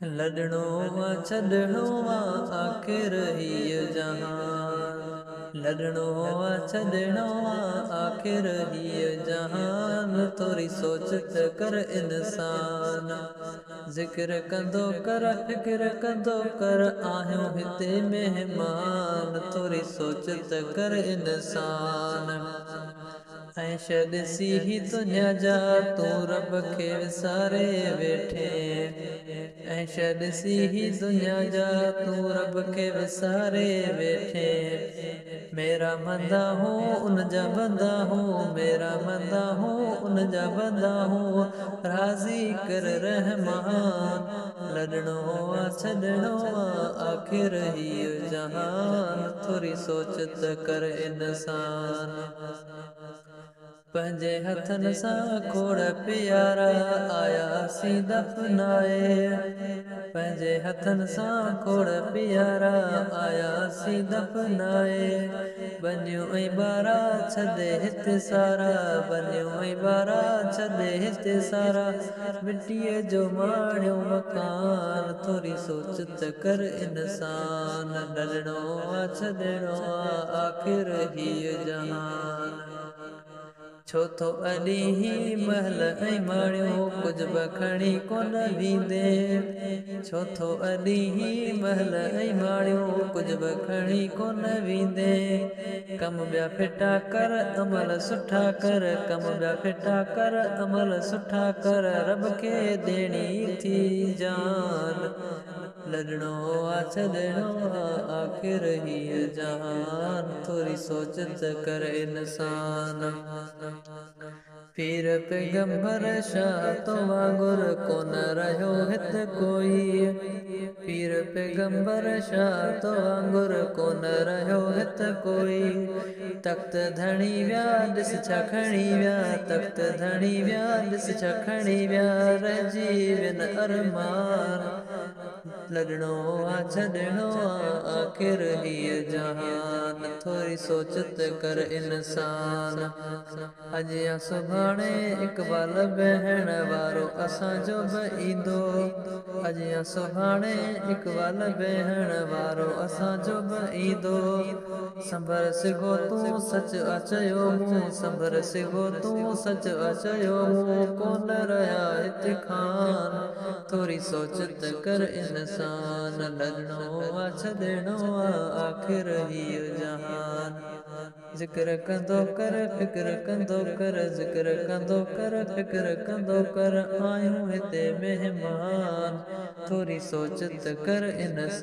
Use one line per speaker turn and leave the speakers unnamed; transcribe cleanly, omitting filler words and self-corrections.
लॾणो आ छॾणो आ आख़िर हीअ जहान। लॾणो आ छॾणो आ आख़िर हीअ जहान। थोरी सोच त कर इंसान। ज़िक्र कंदो कर फ़िक्र कंदो कर आहियूं हिते महिमान। थोरी सोच त कर इंसान। ऐं ॾिसी ही दुनिया जा तूं रब खे विसारे वेठे। ऐं ॾिसी ही दुनिया जा तूं रब खे विसारे वेठे। मेरा मंदा हूं उन जा बंदा हूं, मेरा मंदा हूं उन जा बंदा हूं। राज़ी कर रहमान। लॾणो आ छॾणो आ आख़िर हीअ जहान। थोरी सोच त कर इंसान। पंहिंजे हथनि सां खोड़ प्यारा आयासीं दफ़नाए। पंहिंजे हथनि सां खोड़ प्यारा आयासीं दफ़नाए। बनियूं ऐं ॿारा छॾे हिते सारा, बनियूं ऐं ॿारा छॾे हिते सारा। मिटीअ जो माणियो मकान। थोरी सोच त कर इंसान। लॾणो आ छॾणो आ आख़िर हीअ जहान। छो तो अॾीं ही महल ऐं माणियो कुझु बि खणी कोन वेंदे। छो तो अॾीं ही महल ऐं माणियो कुझु बि खणी कोन वेंदे। कम ॿिया फिटा कर अमल सुठा कर, कम ॿिया फिटा कर अमल सुठा कर। रब खे ॾियणी थी जान। लॾणो आ छॾणो आ आख़िर हीअ जहान। थोरी सोच त कर इंसान। पीर पैगंबर शाह तो वांगुरु कोन रहियो हिते कोई। पीर पैगंबर शाह तो वांगुरु कोन रहियो हिते कोई। तख़्त धणी विया ॾिस छा खणी विया, तख़्त धणी विया ॾिस छा खणी विया। रहिजी वियनि अरमान। लॾणो आ छॾणो आ आख़िर हीअ जहान। थोरी सोच त कर इंसान। अॼु या सुभाणे इक़बाल बहण वारो असांजो बि ईंदो। अॼु या सुभाणे इक़बाल बहण वारो असांजो बि ईंदो। संभर सिघो तूं सच चयो मूं, संभर सिघो तूं सच चयो मूं। कोन रहिया हिते खान। थोरी सोच त कर इंसान। लॾणो आ छॾणो आ आख़िर हीअ जहान। ज़िक्र कंदो कर फ़िक्र कंदो कर, ज़िक्र कंदो कर फ़िक्र कंदो कर। आहियूं हिते महिमान। थोरी सोच त कर इंसान।